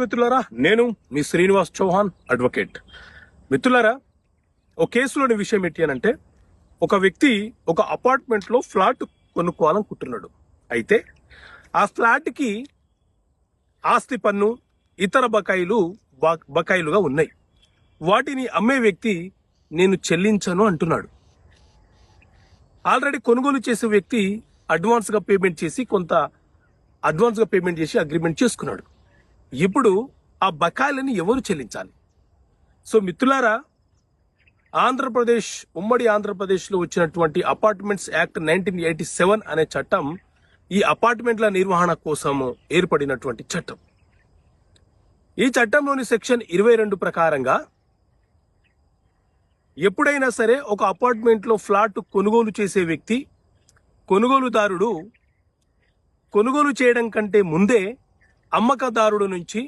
మిత్రులారా, నేను మీ శ్రీనివాస్ చౌహాన్ అడ్వకేట్. మిత్రులారా, ఒక కేసులోని విషయం ఏంటి అని అంటే, ఒక వ్యక్తి ఒక అపార్ట్మెంట్ లో ఫ్లాట్ కొనుక్కోవాలనుకుంటున్నాడు. అయితే ఆ ఫ్లాట్ కి ఆస్తి పన్ను ఇతర బకాయిలుగా ఉన్నాయి. వాటిని అమ్మే వ్యక్తి నేను చెల్లించను అంటున్నాడు. ఆల్రెడీ కొనుగోలు చేసే వ్యక్తి అడ్వాన్స్ గా పేమెంట్ చేసి అగ్రిమెంట్ చేసుకున్నాడు. ఇప్పుడు ఆ బకాయిలని ఎవరు చెల్లించాలి? సో మిత్రులారా, ఉమ్మడి ఆంధ్రప్రదేశ్లో వచ్చినటువంటి అపార్ట్మెంట్స్ యాక్ట్ 1987 అనే చట్టం ఈ అపార్ట్మెంట్ల నిర్వహణ కోసం ఏర్పడినటువంటి చట్టం. ఈ చట్టంలోని సెక్షన్ 22 ప్రకారంగా ఎప్పుడైనా సరే ఒక అపార్ట్మెంట్ లో ఫ్లాట్ కొనుగోలు చేసే వ్యక్తి, కొనుగోలుదారుడు కొనుగోలు చేయడం కంటే ముందే అమ్మకదారుడు నుంచి